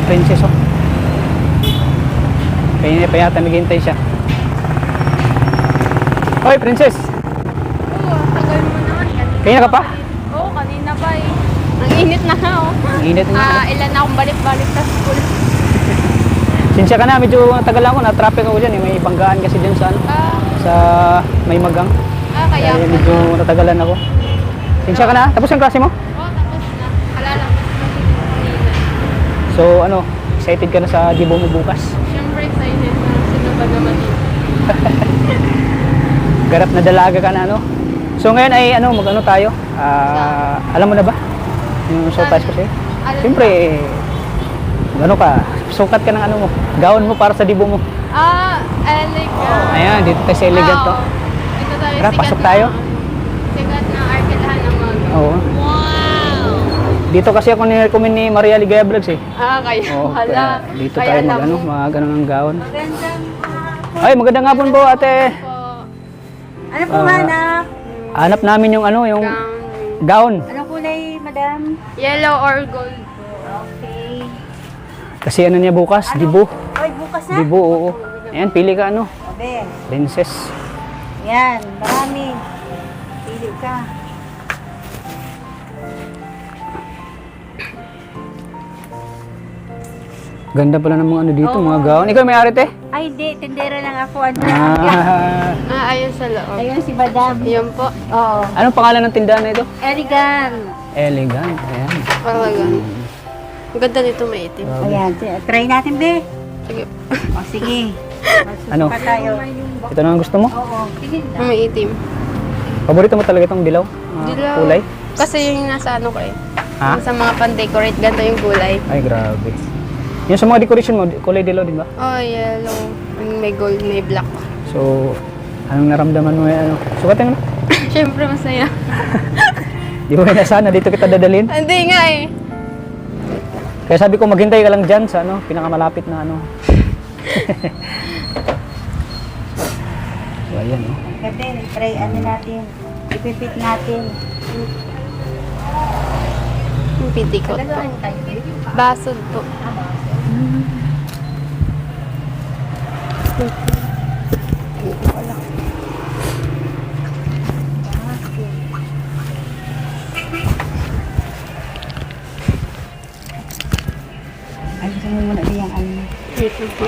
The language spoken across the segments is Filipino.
Princess, oh. Kaya pa yata naghihintay siya. Hoy, Princess! Oo, tagal mo naman. Kaya ka pa? Oo, kanina pa eh. Ang init na nga oh. Ang init na. Ilan na akong balik-balik sa school. Sinsya ka na, medyo tagal ako, na-traffic ako dyan eh. May banggaan kasi dyan sa ano, sa may magang. Kaya Kaya medyo natagalan ako. Sinsya ka na, tapos ang klase mo? Oo, tapos na. Wala lang. So ano, excited ka na sa Dibo mo bukas? Siyempre excited na. Sino ba naman yun? Garap na dalaga ka na ano. So ngayon ay ano, mag-ano tayo? Alam mo na ba? Yung surprise ko sa'yo? Siyempre, ano ka, sukat ka ng ano mo, gawon mo para sa Dibo mo. Elegant. Ayan, dito tayo sa elegant to. Dito tayo Tara, pasok tayo. Sikat na arkilahan ng mga. Oo. Wow! Dito kasi ako ni-recommend ni Maria Ligaya Vlogs eh. Kaya Oo, hala. kaya dito Kaya tayo alam mag-ano, mo. mag-ano ng gawon. Magandang Ay, magandang hapon po ate. po. Ano po, anak? Hanap namin yung ano, yung Gown. gown. Anong kulay, madam? Yellow or gold. Okay. Kasi ano niya bukas, Dibo. Oy, bukas na? Dibo, oo. Ayan, pili ka ano, Obe. princess. Yan, marami. Pili ka. Ganda pala ng mga ano dito, Oo. mga gown. Ikaw may ari te? Ay, di. Tindera lang ako. Ano? Ayun sa loob. Ayun si madam. Yun po. Oo. Anong pangalan ng tindahan na ito? Elegant. Elegant. Ayan. Talaga. Ang ganda nito may itim. Ayan, try natin, be. Sige. O, sige. Ano? Pa tayo. Ito na ang gusto mo? Oo. Sige na. May itim. Paborito mo talaga itong dilaw? Dilaw. Kulay? Kasi yung nasa ano ko eh. Ha? Yung sa mga pan-decorate, ganito yung kulay. Ay, grabe. Yung sa mga decoration mo, kulay dilaw din ba? Oh, yellow. May gold, may black. So, anong naramdaman mo ano? Sukatin mo na. Siyempre masaya. Di mo na sana, dito kita dadalhin. Hindi nga eh. Kaya sabi ko, maghintay ka lang dyan sa ano, pinakamalapit na ano. So, ayan oh. Gabi, try ano natin. Ipipit natin. Yung pitikot po. Basod po. Alisin mo muna yung ano. Dito po.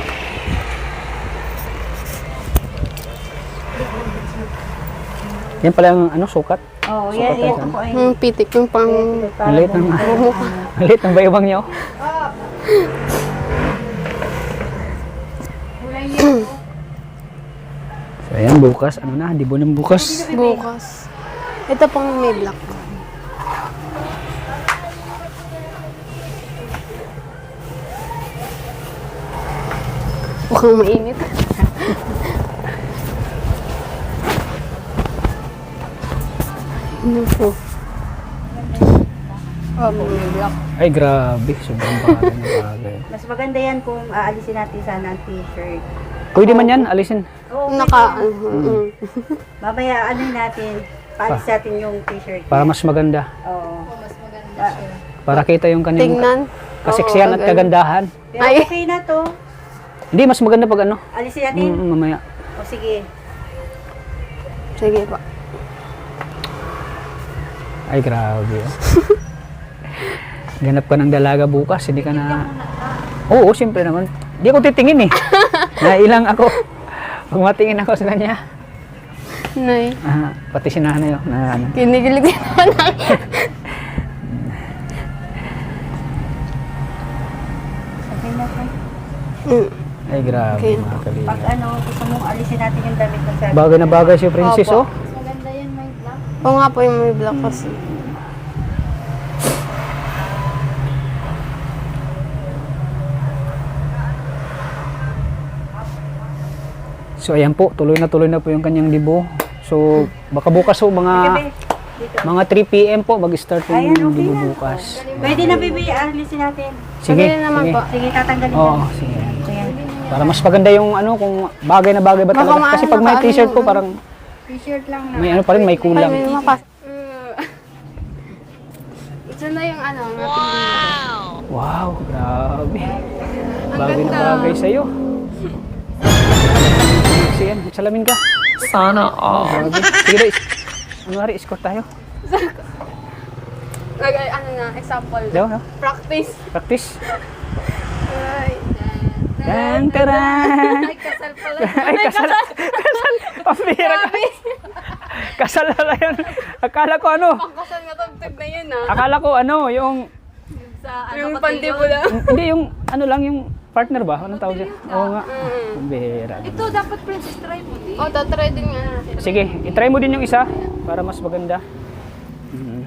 Yan pala ang ano, sukat. Oo, Sukat yan, tayo yan sa ano. ako ay. Yung pitik, yung pang... Ang liit ng, ang liit ng bayabang niya oh. So, ayan, bukas. Ano na, Dibo ng bukas. Bukas. Ito pang may black. Mukhang mainit. Ano po? Oh, may black. Ay, grabe. Sobrang bagay na bagay. Mas maganda yan kung aalisin natin sana ang t-shirt. Pwede man yan, alisin. Oo, Naka... mamaya ano natin, paalis natin yung t-shirt. Para mas maganda. Oo. Para kita yung kanyang Tingnan. kasiksihan at kagandahan. Pero Ay. okay na to. Hindi, mas maganda pag ano. Alisin natin. Mamaya. O sige. Sige pa. Ay, grabe. Oh. Ganap ka ng dalaga bukas, hindi ka na... Oo, siyempre naman. Hindi ako titingin eh. Nailang ako. Pag matingin ako sa kanya. Nay. Pati si nanay oh, na ano. Kinikilig din naman ako. Okay na to. Ay, grabe Okay. mga kalina. Pag ano, gusto mong alisin natin yung damit mo sa... Bagay na bagay si Princess Opo. oh. Maganda yan, may black. Oo nga po yung may black kasi. So ayan po, tuloy na po yung kanyang Dibo. So baka bukas po Gabi. Dito. mga 3 PM po mag-start po Ayan, yung okay Dibo na. bukas. Pwede na, baby. Alisin natin. Sige, Pwede naman sige. po. Sige, tatanggalin Oo, ko. sige. Ayan. Para mas maganda yung ano, kung bagay na bagay ba Baka talaga. Kasi pag may maano, t-shirt po ano. parang T-shirt lang na. may ano pa rin, may Ay, kulang. may mapas. Ito na yung ano, napili. Wow, grabe. Bagay na ganda. bagay sa'yo. Sige, salamin ka. Sana all. Grabe. Sige daw, ano nga rin, escort tayo. Ano na, example. Daw, no? Practice. Practice. Ay. Tan, taran. Ay, kasal pala. Ay, kasal. Kasal. Pambira ka. Grabe. Kasal na yun. Akala ko ano. Pangkasal nga tagtag na yun ah. Akala ko ano, yung, Sa ano, yung pandibula. hindi yung, ano lang, yung partner ba? Anong tawag siya? Oo nga. Pambira. Ito, dapat princess try mo din. Oh, tatry din nga natin. Sige, itry mo din yung isa para mas maganda. Mm.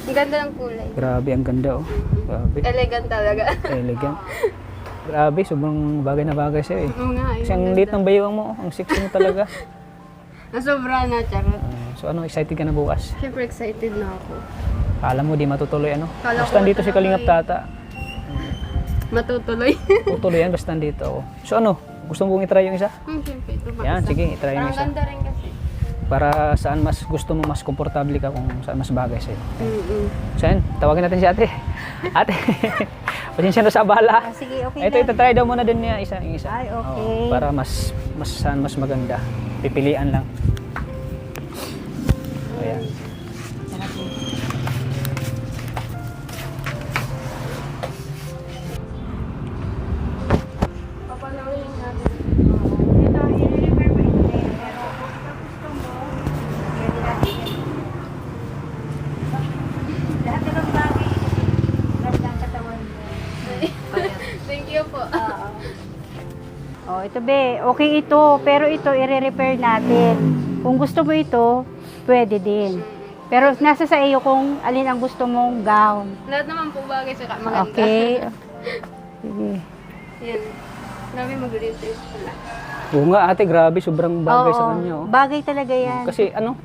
Ang ganda ng kulay. Grabe, ang ganda oh. Grabe. Elegant talaga. Elegant. Grabe, sobrang bagay na bagay sa'yo eh. Oo nga, Kasi ang liit ng bayuang mo, ang sexy mo talaga. Nasobra na, charot. So ano, excited ka na bukas? Siyempre excited na ako. Kala mo di matutuloy ano? Kala Basta ko dito si Kalingap Tata. Matutuloy. Tutuloy yan, basta dito ako. So ano, gusto mong itry yung isa? Siyempre, ito Yan, sige, itry yung Parang isa. ganda rin kasi. Para saan mas gusto mo, mas komportable ka kung saan mas bagay sa'yo. So yan, tawagin natin si ate. Ate, pasensya na sa abala. Ah, sige, okay Ito, na. itatry daw muna din niya isa, yung isa. Ay, okay. Oo, para mas saan mas maganda. Pipilian lang. Ayan. Papanawin natin. Ito, i-refer mo ito. Pero kung gusto mo, pwede natin yan. Lahat na ng bagay, ganda ang katawan mo. Thank you po. Oh, ito be, okay ito, pero ito i-repair natin. Kung gusto mo ito, pwede din. Pero nasa sa iyo kung alin ang gusto mong gown. Lahat naman po bagay sa maganda. Okay. Sige. Yan. Grabe mag-glitter pala. Oo nga ate, grabe, sobrang bagay sa kanya. Oh. Bagay talaga yan. Kasi ano,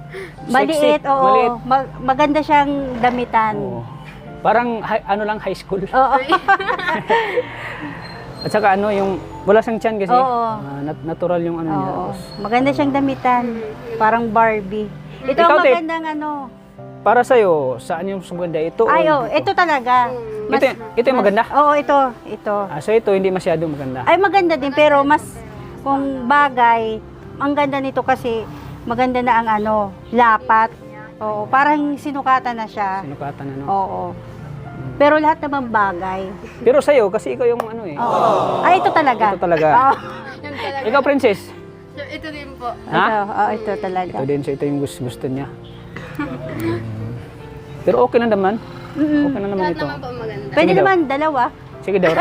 Maliit, sexy, oo. maliit. Maganda siyang damitan. Oo. Parang ano lang, high school. Oo. At saka ano, yung wala siyang tiyan kasi. Oo. Natural yung ano niya. Oo. Tapos, Maganda siyang damitan. Parang Barbie. Ito Ikaw, ang Tip. magandang ano. para sa'yo, saan yung mas maganda? Ito Ay, o ito talaga. ito yung maganda? Oo, ito. So ito hindi masyadong maganda. Ay, maganda din. Pero mas, kung bagay, ang ganda nito kasi, maganda na ang ano, lapat. Oo, parang sinukatan na siya. Sinukatan ano. Oo. Pero lahat naman bagay. Pero sa'yo, kasi ikaw yung ano eh. Oo. Ay, ito talaga. Ito talaga. Oo. Yan talaga. Ikaw, princess? Ito din po. Ha? Ito talaga. Ito din, so ito yung gusto niya. Pero okay na naman. Okay na naman Lahat ito. naman po maganda. Pwede Sige daw. naman, dalawa. Sige daw.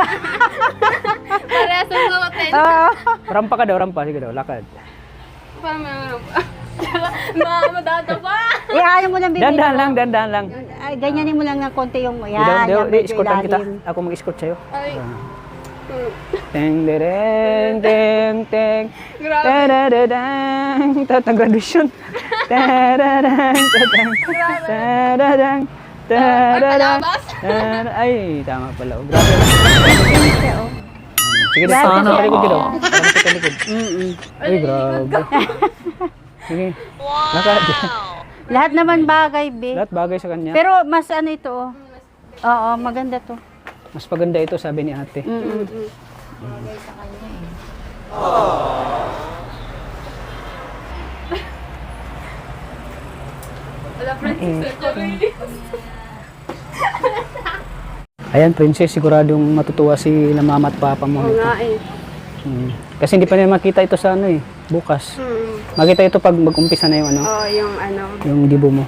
Parehas ang suotin. Oo. Rampa ka daw, rampa. Sige daw, lakad. Parang meron pa. Madada pa. Ayaw mo lang bibili. Dandahan lang. Ay, ganyanin mo lang ng konti yung, Sige daw, yan, di, medyo escortan kita. ilalim. Ako mag-escort sa'yo. Ay. Teng, dereng, teng, teng. Grabe. Tadadadang. Tatang graduation. Tadadang, tatang. Tadadang. Tadadang. palabas? Ay, tama pala. Oh, grabe. Sige daw, Sana sa likod ka daw. all. Parang sa likod. Ay, grabe. Sige. Lakad. Lahat naman bagay, be. Lahat bagay sa kanya. Pero mas ano ito, oh. Oo, maganda to. Mas paganda ito, sabi ni ate. Wala princess. Ayan, princess, siguradong matutuwa si na mama at papa mo. Oo nga eh. Kasi hindi pa nila makita ito sa ano eh, bukas. Makita ito pag mag-umpisa na yung ano, Oo, yung ano. yung dibo mo.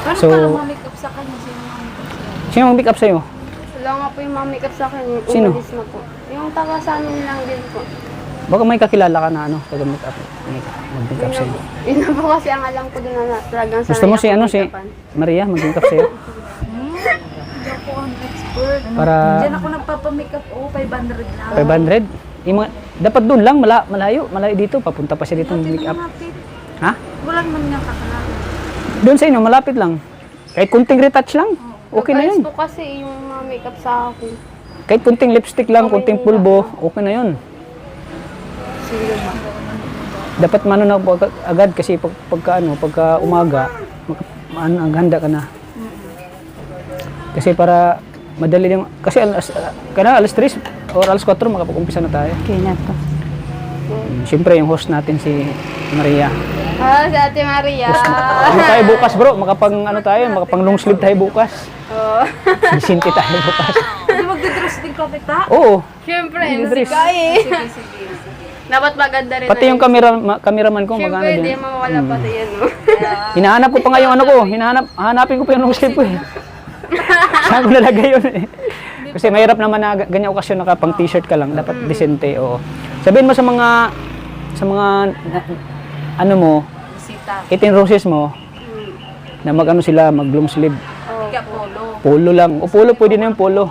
Parang So, make-up sa kanya. sino ang pick up sa'yo? Wala nga po yung make-up sa akin. Sino? Umalis na po. Yung taga sa amin lang din po. Baka may kakilala ka na ano, taga-make up. Mag-make up sa'yo. Yun na po kasi ang alam ko din na talagang Gusto mo si ano, si make-upan. Maria, mag-make up sa'yo? Hindi ako ang expert. Para Diyan ako nagpapamakeup. Oo, 500 lang. 500? Dapat doon lang, malayo dito. Papunta pa siya dito mag-make up. Malapit. Ha? Wala naman nga kakalaman. Doon sa inyo, malapit lang. Kahit kunting retouch lang, okay na yun. Nag-ayos po kasi yung mga make-up sa akin. Kahit kunting lipstick lang, kunting pulbo, okay na yun. Dapat mano na po agad kasi pagka umaga, handa ka na. Kasi para madali lang. Kasi alas 3 or alas 4 makapag-umpisa na tayo. Okay na to. Siyempre, yung host natin si Maria. Ah, si Ate Maria. Ano tayo bukas bro? Makapang long sleeve tayo bukas. Oo. Sinti tayo bukas. Hindi magdidress din ka, tita? Oo. Siyempre, Idris. si Kai eh. Dapat maganda rin. Pati yung cameraman ko, magana Siyempre, di din. mawawala pati yan, no? Hinahanap ko pa nga yung ano ko. Hanapin ko pa yung long sleeve ko eh. Saan ko nalagay yun eh. Kasi mahirap naman na ganyan okasyon nakapang t-shirt ka lang. Dapat decente, oo. Sabihin mo sa mga ano mo, Sita. 18 roses mo, na mag-ano sila, mag-long sleeve. Ika polo. Polo lang. O polo, pwede na yung polo.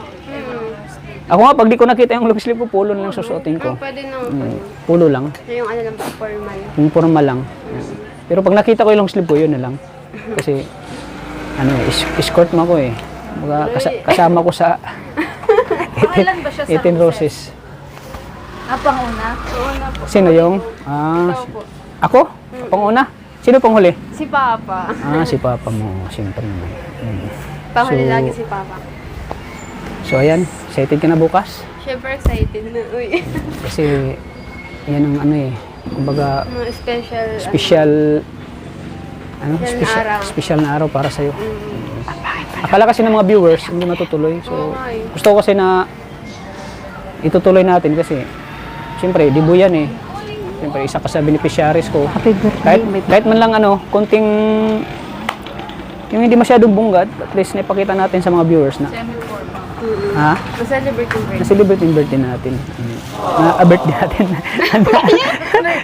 Ako nga, pag di ko nakita yung long sleeve ko, polo na lang susuotin ko. Pwede naman. Polo lang. Yung ano lang ba, formal. Yung formal lang. Pero pag nakita ko yung long sleeve ko, yun na lang. Kasi, ano, escort mo ako eh. Kasama ko sa Pangilan ba siya sa 18 roses. Panguna? Oo na po. Sino yung? Ako? Panguna? Sino pang huli? Si Papa. Si Papa mo. Siyempre naman. Panghuli So- lagi si Papa. So, ayan. Excited ka na bukas? Siyempre excited na. Uy. Kasi, yan ang ano eh. Kumbaga, Mga special. special na araw para sa'yo. Akala kasi ng mga viewers, hindi matutuloy. So, gusto ko kasi na itutuloy natin kasi, siyempre, dibu yan eh. Siyempre, isa ka sa beneficiaries ko. Happy birthday. Kahit man lang ano, konting, yung hindi masyadong bungad, at least naipakita natin sa mga viewers na, ha? Ma-celebrate yung birthday. Na-celebrate yung birthday natin. Na-birthday natin.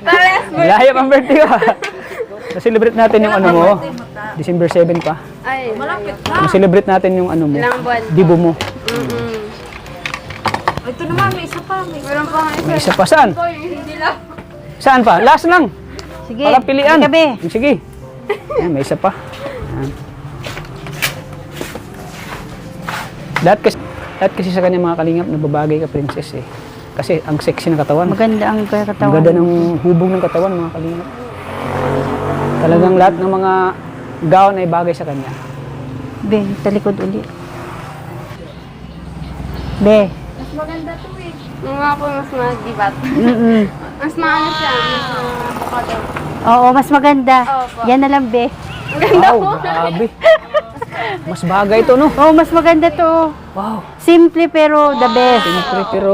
Parehas Layo ang birthday ko. Na-celebrate natin yung ano mo. December 7 pa. Ay, Malapit na. Na-celebrate natin yung ano mo. ilang buwan. Dibo mo. Ito naman, may isa pa. Meron pa nga May isa pa. Saan? po yung hindi lang. Saan pa? Last lang. Sige. Para pilian. Gabi. Sige. Ayan, may isa pa. Ayan. Lahat kasi sa kanya mga kalingap na babagay ka princess eh. Kasi ang sexy ng katawan. Maganda ang Ang katawan. ganda ng hubog ng katawan mga kalingap. Talagang lahat ng mga gown ay bagay sa kanya. Be, talikod uli. Be. Mas maganda to eh. Yung nga po mas mag-dibat. Mas maano siya. Mas bukado. Oo, mas maganda. Opo. Yan na lang, be. Wow, grabe. Mas bagay ito, no? Oo, mas maganda to. Wow. Simple pero the best. Siyempre, pero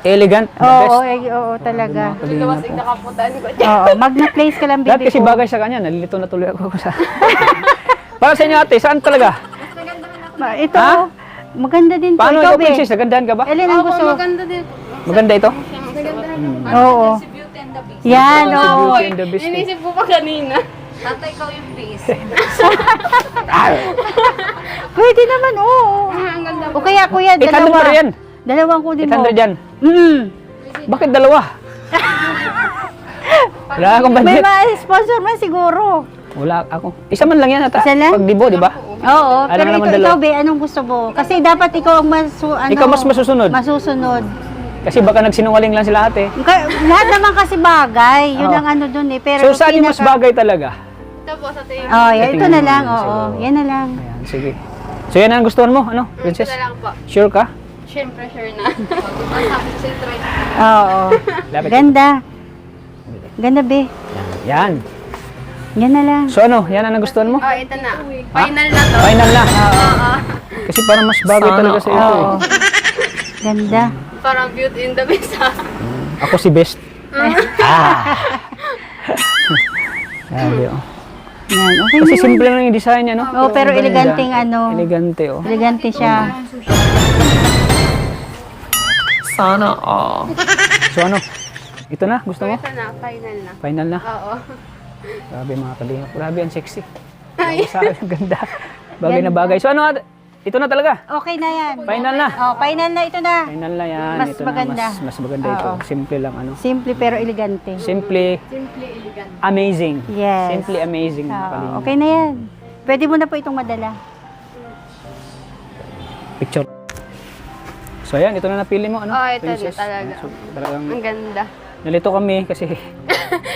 elegant, the Oo, best. oo, talaga. Kalingap po. Nakaputan ko. Oo, magna place ka lang, Lahat baby kasi ko. bagay sa kanya, nalilito na tuloy ako sa... Para sa inyo ate, saan talaga? Ito, Ha? maganda din to. Paano Ikaw, ikaw, be. princess? Nagandahan ka ba? Alin ang gusto? Maganda din. Maganda ito? Oo. Yan, oo. Beauty and the Beast. Inisip ko pa kanina. Tata, ikaw yung face. Pwede naman, oo. Ang ganda. O kaya, kuya, 800 dalawa. pa yan. Dalawang kunin mo. 800 yan. Bakit dalawa? Wala akong May budget. ma-sponsor man siguro. Wala ako. Isa man lang yan ata. Isa lang? Pag dibo, di ba? Oo, Alam pero naman ikaw, dalawa. be, anong gusto mo? Kasi dapat ikaw ang Ikaw mas masusunod. masusunod. Kasi baka nagsinungaling lang sila ate. Lahat naman kasi bagay. Yun Oo. ang ano dun eh. Pero So saan yung mas bagay talaga? Ito po sa tingin. Oh, yan, ito na Tingnan lang. mo, Oo, siguro. yan na lang. Ayan, sige. So yan ang gustuhan mo, ano, Ito princess? na lang po. Sure ka? Siyempre, sure na. Oo. Lapit. Ganda. Ganda, be. Yan. Yan na lang. So ano, yan ang nagustuhan mo? Oh, ito na. Final na to. Final na. Kasi parang mas bagay Sana talaga sa ito Oo. eh. Ganda. Parang beauty in the beast. Ako si best. Sabi, oh. Yan, okay Kasi na. simple lang yung design niya, no? Oo, pero Ganda. eleganteng ano. Elegante, oh. Elegante siya. Sana all. So ano, ito na, gusto mo? Ito na, final na. Final na. Oo. Grabe mga kalingap. Grabe, ang sexy. Grabe sa akin, ang ganda. Bagay na bagay. So ano, ito na talaga. Okay na yan. Final na. Oh, final na ito na. Final na yan. Mas Ito maganda. Na, mas maganda ito. Oo. Simple lang, ano. Simple pero elegante. Simply Simply elegant. amazing. Yes. Simply amazing, mga Oo, kalingap. okay na yan. Pwede mo na po itong madala. Picture. So ayan, ito na napili mo, ano? Oh, ito na princess? talaga. So, talagang Ang ganda. nalito kami kasi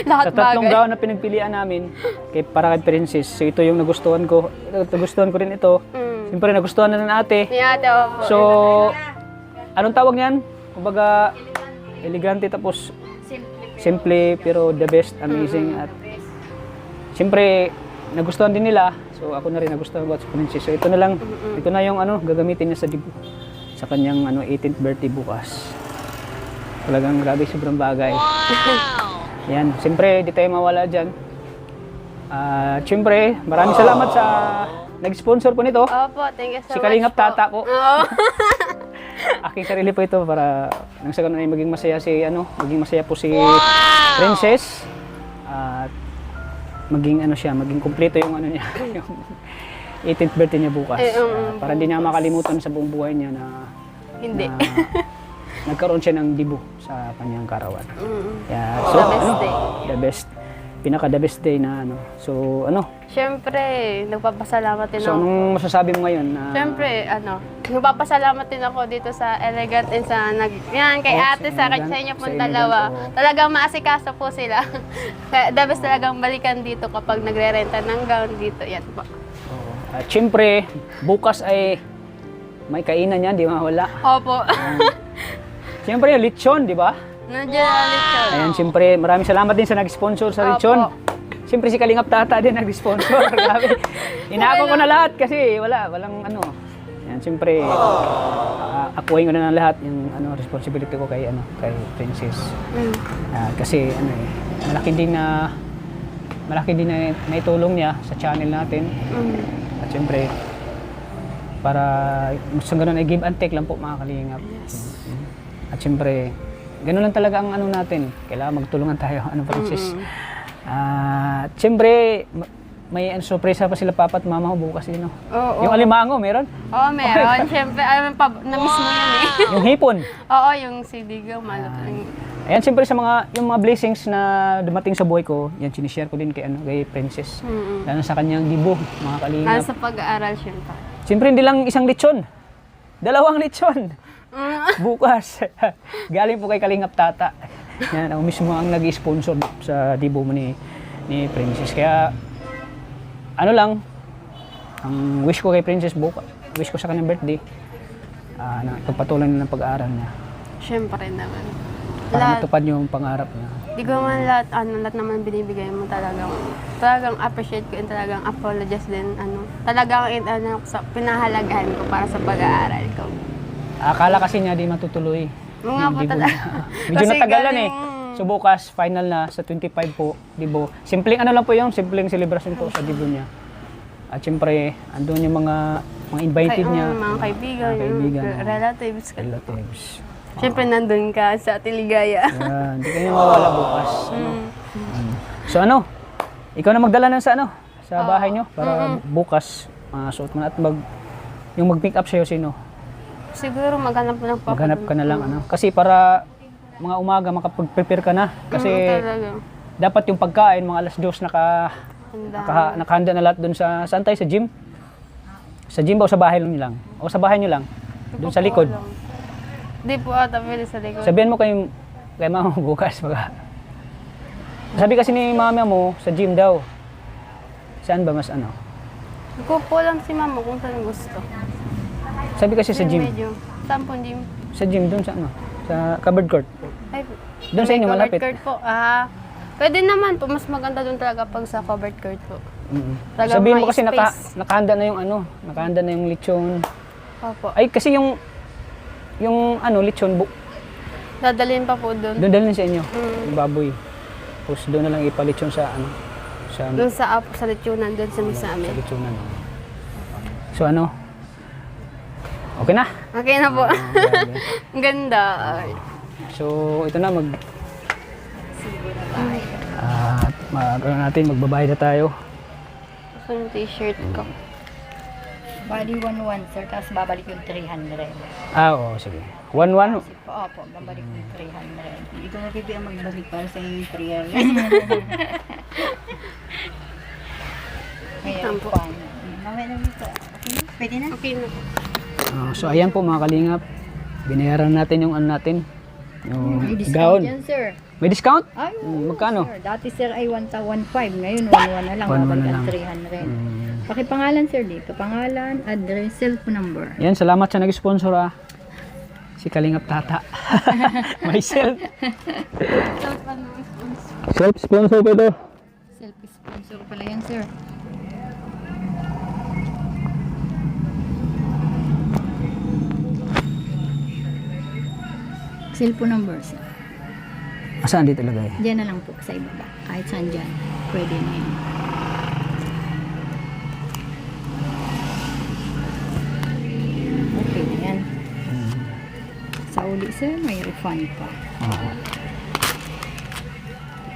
Lahat sa tatlong bagay. gown na pinagpilian namin para kay princess. So ito yung nagustuhan ko. Nagustuhan ko rin ito. Siyempre, nagustuhan na ng ate. Ni ate, opo. So, anong tawag niyan? Kumbaga, elegante tapos simple pero the best, amazing. At siyempre, nagustuhan din nila. So, ako na rin nagustuhan about sa princess. So, ito na yung ano, gagamitin niya sa dibu. Sa kanyang 18th birthday bukas. Talagang grabe, sobrang bagay. Yan, siyempre, di tayo mawala dyan. Siyempre, maraming salamat sa nag-sponsor po nito. Opo, thank you so Si much Kalingap po. Tata po. Oo. Aking sarili po ito para nang sa ganun ay maging masaya maging masaya po si Princess. At maging maging kumpleto yung niya, yung 18th birthday niya bukas. Para hindi niya makalimutan sa buong buhay niya na Hindi. nagkaroon siya ng dibu sa kanyang karawan. Yeah, so, The best day. The best. The best day na So, Siyempre, nagpapasalamat din So, ako. anong masasabi mo ngayon? Siyempre, nagpapasalamat din ako dito sa Elegant and sa yan, kay ate, sa inyo sa pong Elegant, dalawa. oo. Talagang maasikaso po sila. Kaya the best talagang balikan dito kapag nagre-renta ng gown dito. Yan po. At syempre, bukas ay may kainan yan, di mawala. Opo. Siyempre, yung lechon, di ba? Nandiyan ulit siya. Ayan, siyempre, maraming salamat din sa nag-sponsor sa lechon. Siyempre, si Kalingap Tata din nag-sponsor. Grabe. Inaako ko na lahat kasi walang Ayan, siyempre, akuhin ko na ng lahat yung responsibility ko kay Princess. Kasi malaki din na naitulong niya sa channel natin. At siyempre, para sa ganun ay give and take lang po mga Kalingap. At siyempre, ganun lang talaga ang natin. Kailangan magtulungan tayo, Princess. At siyempre, may sorpresa pa sila papa at mama ko bukas din. Oo. Yung alimango, meron? Oo, meron. Siyempre, na-miss mo yan eh. Yung hipon. Oo, yung sidigaw, malapit. Ayan, siyempre sa yung mga blessings na dumating sa buhay ko, yan sinishare ko din kay Princess. Lalo sa kanyang dibu, mga Kalingap. Sa pag-aaral, siyempre. Siyempre, hindi lang isang lechon. 2 lechon. Bukas. Galing po kay Kalingap Tata. Yan, ako mismo ang nag-sponsor sa dibu mo ni Princess. Kaya, ang wish ko kay Princess bukas, wish ko sa kanyang birthday, na pagpatuloy na ng pag-aaral niya. Siyempre naman. Para matupad yung pangarap niya. Di ko man lahat naman binibigay mo talagang appreciate ko and talagang apologize din, talagang pinahalagahan ko para sa pag-aaral ko. Akala kasi niya di matutuloy. Mga po Dibu talaga. niya. Medyo natagalan eh. So bukas, final na sa 25 po, dibu. Simpleng lang po yung simpleng celebration po sa dibu niya. At siyempre, andun yung mga invited niya. Mga kaibigan, mga relatives. relatives. Siyempre nandun ka sa Tiligaya. Yan, hindi kayo mawawala bukas. So ikaw na magdala ng sa bahay nyo para bukas suot mo na at yung mag-pick up sa'yo sino? Siguro maghanap lang po. Maghanap ka na lang Kasi para mga umaga makapag-prepare ka na. Kasi Talaga. dapat yung pagkain mga alas 2 nakahanda na lahat doon saan tayo? Sa gym? Sa gym ba o sa bahay lang? O sa bahay nyo lang? Doon sa likod? Di po ata pwede sa likod. Sabihan mo kay mama mo bukas. Sabi kasi ni mama mo, sa gym daw. Saan ba mas Ko po lang si mama kung saan gusto. Sabi kasi sa gym. Medyo. Saan po gym? Sa gym, doon sa sa covered court. Ay, Doon sa inyo, may malapit. covered court po. Pwede naman po. Mas maganda doon talaga pag sa covered court po. Talagang Sabihin mo may kasi space. nakahanda na yung nakahanda na yung lechon. Opo. Ay, kasi yung lechon, Dadalhin pa po doon. doon dalhin sa inyo, yung baboy. Tapos doon na lang ipalechon sa Doon sa lechonan, doon sa misa amin. lechonan. So okay na? Okay na po. Grabe. Ang ganda. So ito na magbabayad na tayo. Gusto yung t-shirt ko. Bali 1-1 sir, tapos babalik yung 300. Oo, sige. 1-1. Opo, babalik yung 300. Ikaw na pipi ang magbalik para sa yung 3 Ngayon po. Mamaya na dito. Pwede na? Okay na. So ayan po mga Kalingap. Binayaran natin yung natin. Yung May gown. discount yan sir. May discount? Ay, Magkano? sir. Dati sir ay 1,500. Ngayon 1,1 na lang. 1,1 na Babalik lang. ang 300. Pakipangalan sir dito. Pangalan, address, cellphone number. Yan, salamat sa nag-sponsor Si Kalingap Tata. Myself. Self-sponsor ko ito. Self-sponsor pala yan sir. Cellphone number sir. Saan dito lagay? Diyan na lang po sa ibaba. Kahit saan dyan. Pwede na yan. Okay na yan. Sa uli sir, may refund pa. Oo.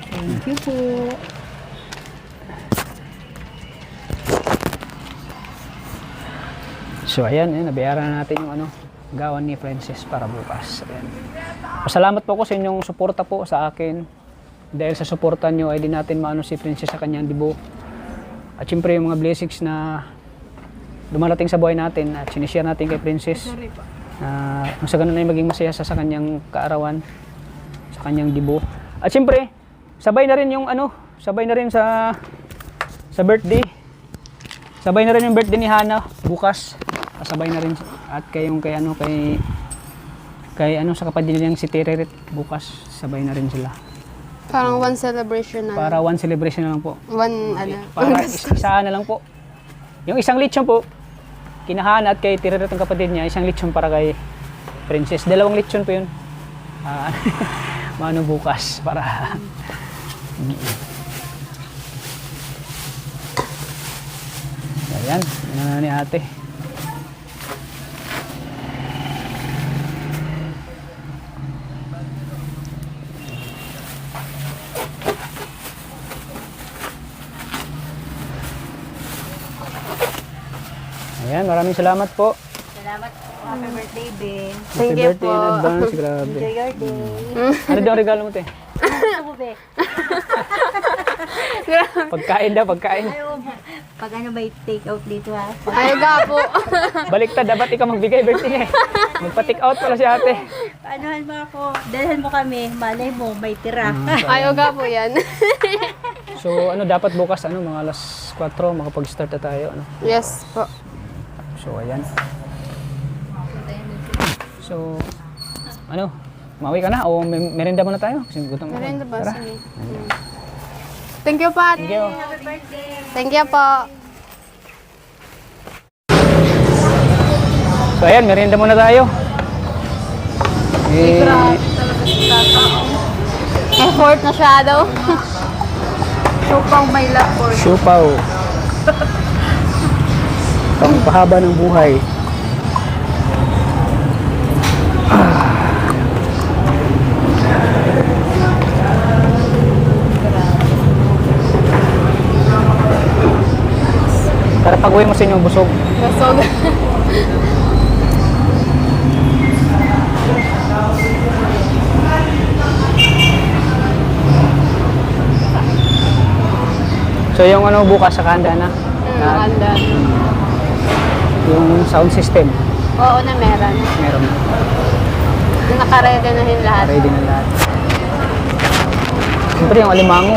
Thank you po. So ayan, nabayaran na natin yung gawan ni Princess para bukas. Ayan. Pasalamat po ako sa inyong suporta po sa akin. Dahil sa suporta nyo ay di natin maano si Princess sa kanyang dibo. At syempre yung mga blessings na dumarating sa buhay natin at sinishare natin kay Princess. Sa ganun ay maging masaya sa kanyang kaarawan, sa kanyang dibo. At syempre, sabay na rin yung sabay na rin sa birthday. Sabay na rin yung birthday ni Hana bukas. Sabay na rin at kay sa kapatid niyang si Tereret bukas sabay na rin sila. Parang one celebration na. Para one celebration na lang po. Para isa na lang po. Yung isang lechon po kinahan at kay Tereret ang kapatid niya, isang lechon para kay Princess. Dalawang lechon po yun. Mano bukas para Ayan, ni ate. Ayan, maraming salamat po. Salamat po. Happy birthday, Ben. Thank Happy you birthday po. in advance, grabe. Enjoy your day. Ano daw ang regalo mo, te? Gusto mo, Ben? Pagkain daw, pagkain. Pag may take out dito ha. Ay, gapo. Baliktad, dapat ikaw magbigay birthday niya. Magpa-take out pala si ate. Anuhan mo ako. Dalhan mo kami. Malay mo, may tira. Ay, gapo yan. So, dapat bukas, mga alas 4, makapag-start na tayo, Yes po. So, ayan. So, mawi ka na o merenda muna tayo? Kasi gutom ako. Merenda ba? Tara. Sige. Thank you, Pat. Thank you. Thank you po. So, ayan, merenda muna tayo. Effort na siya daw. Supang may lapor. Siupaw. Pangpahaba ng buhay. Para pag-uwi mo sa inyo, busog. Basog. So yung bukas sa kanda na, Maganda. yung sound system, Oo na meron. meron na. Nakaredy na rin lahat. Ready na lahat. Siyempre yung alimango.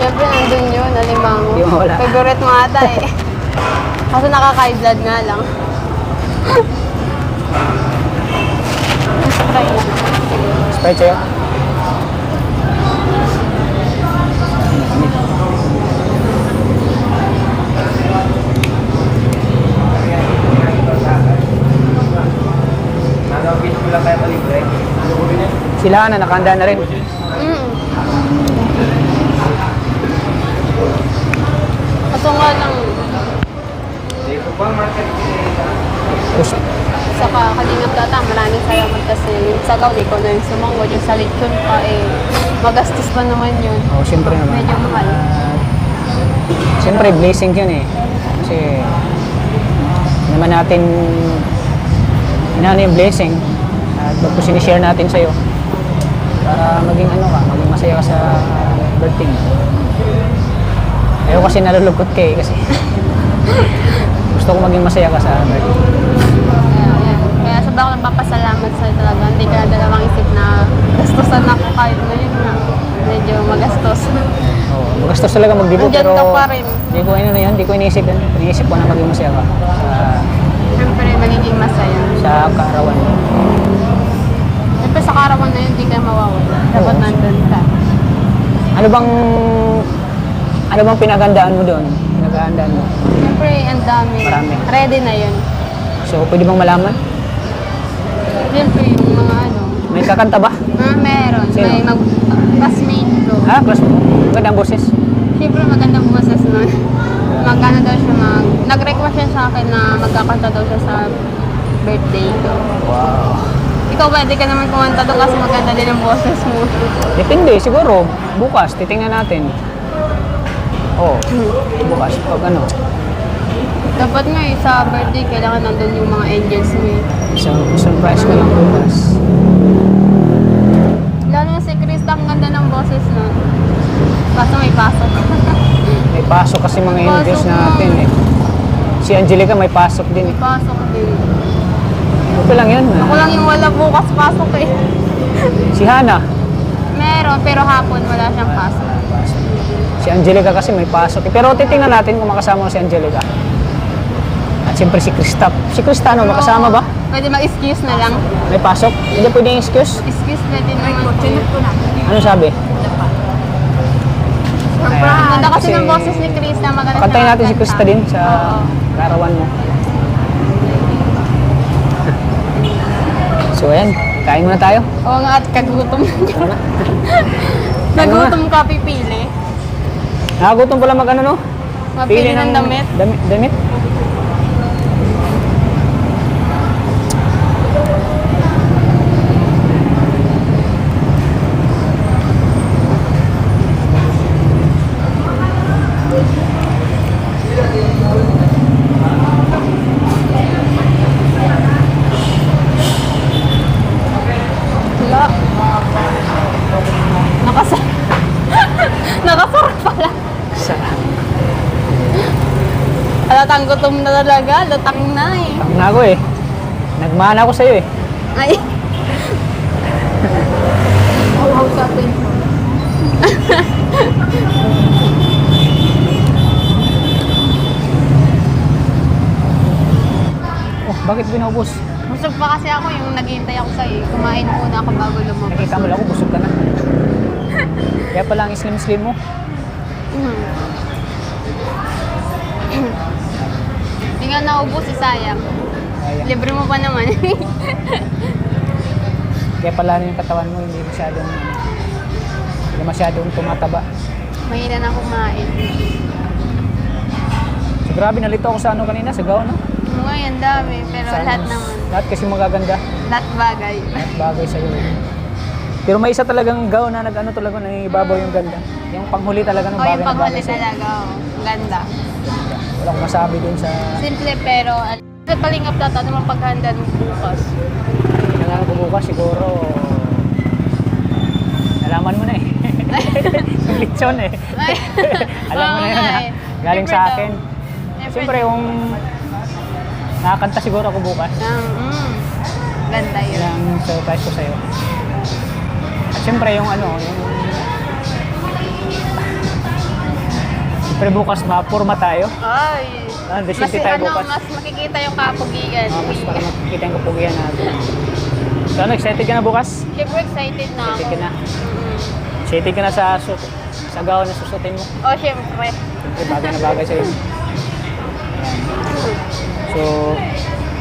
Siyempre nandun yun, alimango. Di mawala. Favorite mo ata eh. Kaso nakaka-blood nga lang. Sprite sa'yo. Sila na, nakahanda na rin. Kaso nga lang, saka kalingap data, maraming salamat kasi yung sagaw, di ko na yung sumangod, yung sa lechon pa eh, magastos pa naman yun. Oh, siyempre naman. Medyo mahal. Siyempre, blessing yun eh. Kasi, naman natin, yung blessing, at pag sinishare natin sa'yo, para maging maging masaya ka sa birthday mo. Ayaw kasi nalulugkot ka eh, kasi gusto ko maging masaya ka sa birthday. Kaya sobrang ako nagpapasalamat sa'yo talaga. Hindi ka dalawang isip na gastusan ako kahit na yun na. medyo magastos. Oo, magastos talaga magdibo, Andyan pero ka pa rin. hindi ko ano na yan, hindi ko iniisip yan. Iniisip ko na maging masaya ka Siyempre, magiging masaya. sa kaarawan mo. Siyempre, sa karawan na yun, hindi ka mawawala. Dapat Oo. nandun ka. Ano bang pinagandaan mo doon? Pinagandaan mo? Siyempre, ang dami. Marami. Ready na yun. So, pwede bang malaman? Siyempre, yung mga ano. May kakanta ba? Meron. Sino? May classmate ko. Class mo? Magandang boses. Siyempre, magandang boses nun. Magkano daw siya nag-request siya sa akin na magkakanta daw siya sa birthday ko. Wow. Ikaw pwede ka naman kumanta doon kasi maganda din ang boses mo. Depende, siguro. Bukas, titingnan natin. Oo. Bukas, pag ano. Dapat nga sa birthday, kailangan nandun yung mga angels mo eh. So, surprise ko lang bukas. Lalo na si Krista, ang ganda ng boses nun. Kaso may pasok. May pasok kasi mga angels Pasok natin na. eh. Si Angelica may pasok din eh. May pasok din. Okay lang yun. Ako lang yung wala bukas pasok eh. Si Hana. Meron, pero hapon wala siyang pasok. Si Angelica kasi may pasok eh. Pero titingnan natin kung makasama mo si Angelica. At siyempre si Krista. Si Krista ano, makasama ba? Pwede mag-excuse na lang. May pasok? Hindi pwedeng excuse? Excuse pwede naman. Ano sabi? Ang ganda kasi ng boses ni Krista. Maganda Kantayin siya natin si magkanta. Krista din sa Oo. larawan mo. So ayan, kain muna tayo. Oo nga at kagutom. Tara na. Nagutom ka, pipili. Nakagutom pala mag ano no? Mapili ng damit. Damit? Wala. Nakasarap pala. Sarap. Halatang gutom na talaga. Latang na eh. Ang na ako eh. Nagmana ako sa'yo eh. Ay. Usapin ko. Oh, bakit binubos? Busog pa kasi ako yung naghihintay ako sa'yo. Kumain muna ako bago lumabas. Nakita mo lang ako, busog ka na. Kaya pala ang slim-slim mo. Hindi nga naubos si sayang. Ayan. Libre mo pa naman. Kaya pala yung katawan mo hindi masyadong tumataba. Mahina na kumain. So, grabe, nalito ako sa ano kanina, sa gaon, no? Ngayon dami, pero Sa lahat ano, naman. Lahat kasi magaganda. Lahat bagay. Lahat bagay sa'yo. Pero may isa talagang gaon na nag-ano talaga, nangibabaw yung ganda. Yung panghuli talaga ng O bagay yung na panghuli bagay sa'yo. talaga, oh. Ganda. Wala akong masabi dun sa... Simple pero, sa palingap natin, ano mang paghanda mo bukas? Nalaman ko bukas siguro... Nalaman mo na eh. Yung lechon eh. Ay, Alam mo oo na yun nga ha. eh. Galing Siyempre sa daw. akin. Siyempre. Siyempre yung... Nakakanta siguro ako bukas. Ganda yun. Yan ang surprise ko sa'yo. At siyempre yung ano, yung... Siyempre bukas mapurma tayo. Ay. Desyente tayo bukas. Mas makikita yung kapugigan. Mas para makikita yung kapugian natin. So ano, excited ka na bukas? Siyempre excited na ako. Excited ka na? Excited ka na sa gaon na susutin mo? Oh, siyempre. Siyempre bagay na bagay sa'yo. So,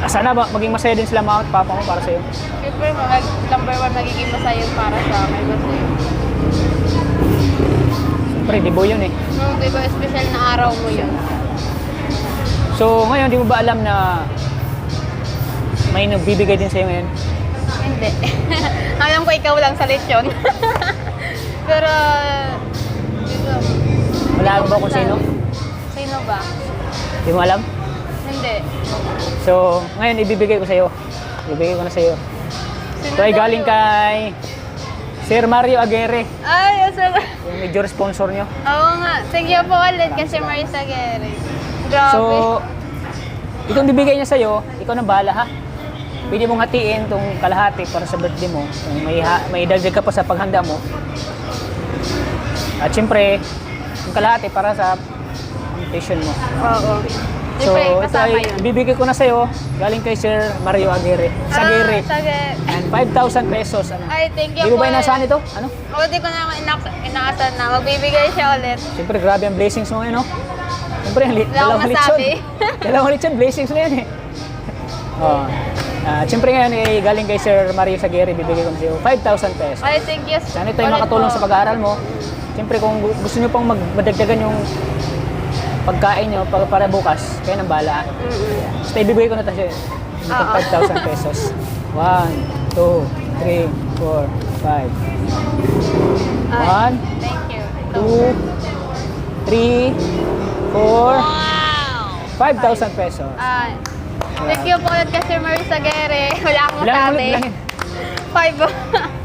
sana ba maging masaya din sila mama at papa mo para sa'yo? Siyempre, number one magiging masaya para sa akin. Kasi, Siyempre, dibo yun eh. di ba, special na araw mo yun. So, ngayon, di mo ba alam na may nagbibigay din sa'yo ngayon? Hindi. Alam ko ikaw lang sa lechon. Pero, dito. Wala ba kung sino? Sino ba? Di mo alam? Hindi. So, ngayon, ibibigay ko sa'yo. Ibibigay ko na sa'yo. Sino Ito ay daw galing yun? kay Sir Mario Aguirre, Ay, asal. yung major sponsor nyo. Oo nga. Thank you po ulit kasi Marisa Guerre. Grabe. So, itong bibigay niya sa'yo, ikaw na bahala ha. Pwede mong hatiin itong kalahati para sa birthday mo. Kung may dagdag ka pa sa paghanda mo, At syempre, yung kalahati para sa tuition mo. Oo. So, Siyempre, ito kasama ay yun. ibibigay ko na sa'yo galing kay Sir Mario Aguirre. Sagiri. Sige. And 5,000 pesos. Ano? Ay, thank you Di mo po. ba inaasahan ito? Ano? Oo, di ko naman inaasahan na. Magbibigay siya ulit. Siyempre, grabe ang blessings mo ngayon, no? Siyempre, Wala akong dalawang lechon. masabi. Dalawang lechon, blessings na yan eh. Oh. Siyempre ngayon, galing kay Sir Mario Sagiri, bibigay ko na sa'yo 5,000 pesos. Ay, thank you. Sana ito ay ulit makatulong po. sa pag-aaral mo. Siyempre, kung gusto nyo pang madagdagan yung pagkain nyo para bukas, kayo nang bahala. Basta ibibigay ko na tayo itong 5,000 pesos. 1, 2, 3, 4, 5. Ay, 1, thank you. 2, 3, 4, 5,000 pesos. Ay, thank you po ulit kay Sir Mary Sagere. Wala akong Bilangin masabi. ulit, bilangin. 5.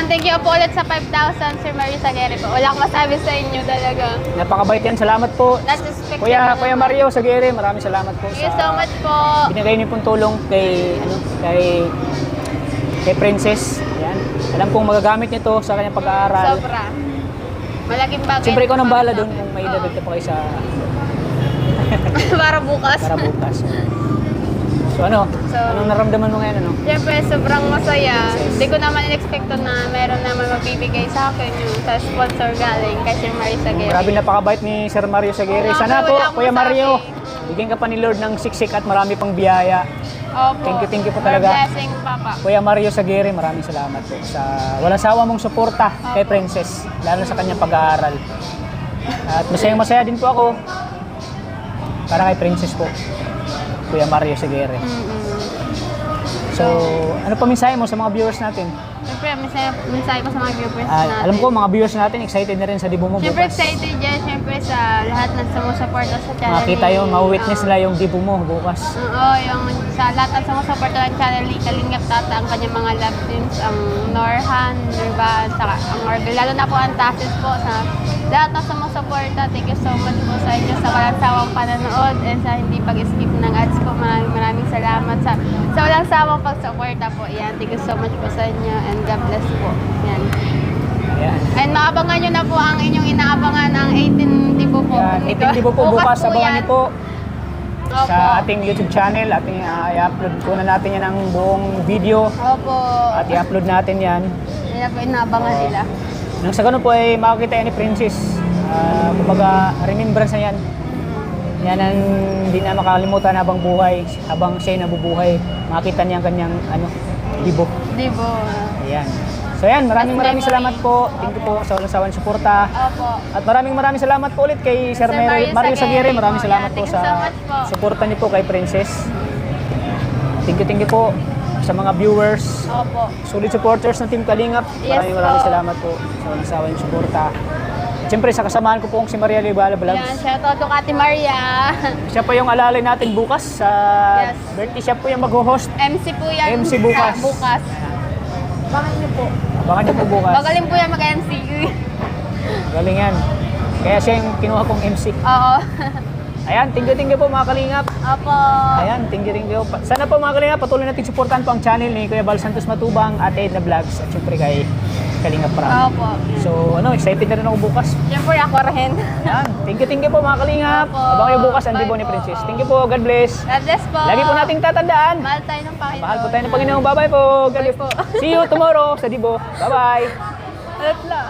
Thank you po ulit sa 5,000, Sir Mary Sagere po. Wala akong masabi sa inyo talaga. Napakabait yan. Salamat po. Nasuspect Kuya naman. Mario Sagiri, maraming salamat po Thank you so much po. binigay niyo pong tulong kay kay Princess. Yan. Alam kong magagamit niyo to sa kanyang pag-aaral. Sobra. Malaking bagay. Siyempre ikaw nang bahala Para sa doon akin. kung may Oo. idadagdag pa kayo sa Para bukas. para bukas. So ano? Anong naramdaman mo ngayon ano? Siyempre, sobrang masaya. Hindi ko naman in-expecto na meron naman magbibigay sa akin yung sa sponsor galing kay Sir Mary Sagere. Grabe napakabait ni Sir Mario Sagiri. Oo, Sana wala po, akong Kuya masabi. Mario, bigyan ka pa ni Lord ng siksik at marami pang biyaya. Opo. Thank you po For talaga. blessing, Papa. Kuya Mario Sagiri, maraming salamat po sa walang sawa mong suporta kay Princess, lalo sa kanyang pag-aaral. At masayang-masaya din po ako para kay Princess po, Kuya Mario Sagiri. So, ano pa mensahe mo sa mga viewers natin? Siyempre, mensahe ko sa mga viewers Ah, natin. alam ko, mga viewers natin, excited na rin sa dibo mo Siyempre, bukas. excited dyan. Siyempre, sa lahat ng sumusuporta sa channel. Makita yun, ma-witness nila yung dibo mo bukas. Oo, yung sa lahat ng sumusuporta ng channel ni Kalingap Tata, ang kanyang mga love teams, ang Norhan, Nurban, saka ang Orville. Lalo na po ang Tasis po sa lahat ng sumusuporta. Thank you so much po sa inyo sa walang sawang pananood and sa hindi pag-skip ng ads ko. Maraming salamat sa walang sawang pag-suporta po. Yan, thank you so much po sa inyo and God bless po. Yan. Ayan. And maabangan nyo na po ang inyong inaabangan ng 18 Dibo po. Yan, itin dibo po bukas, abangan yan. niyo po Opo. sa ating YouTube channel. Ating i-upload ko na natin yan ang buong video Opo. at i-upload natin yan. Yan na po inaabangan nila. Nang sa ganun po ay makakita yan ni Princess. Kumbaga, remembrance na yan. Yan ang hindi na makalimutan habang buhay, habang siya'y nabubuhay. Makita niya ang kanyang dibo. Dibo. Ayan. So yan, maraming salamat po. Thank you po sa walang sawang suporta. Opo. At maraming salamat po ulit kay Sir Sir Mario Sagiri. Maraming po. salamat Yan, po thank you so sa much po. suporta niyo po kay Princess. Thank you po sa mga viewers, Opo. solid supporters ng Team Kalingap. Yes Maraming po. salamat po sa walang sawang suporta. At siyempre, sa kasamahan ko pong si Maria Libala Yan, Vlogs. shoutout to Ate Maria. Siya po yung alalay natin bukas sa Yes. birthday. Siya po yung mag-host. MC po yan. MC bukas. Bukas. Baka niyo po. Abangan niyo po bukas. Magaling po yan mag-MC. Galing yan. Kaya siya yung kinuha kong MC. Oo. Ayan, thank you po mga Kalingap. Opo. Ayan, thank you. Sana po mga Kalingap, patuloy natin supportan po ang channel ni Kuya Bal Santos Matubang, Ate Edna Vlogs, at syempre kay Kalingap Parang. Opo. So, excited na rin ako bukas. Siyempre ako rin. Ayan, thank you po mga Kalingap. Opo. Abangan niyo bukas ang Bye dibo ni po. Princess. Thank you po, God bless. God bless po. Lagi po nating tatandaan. Mahal tayo ng Panginoon. Mahal po tayo ng Panginoon. Bye-bye po. God Bye bless. po. See you tomorrow sa dibo. Bye-bye. Alat lang.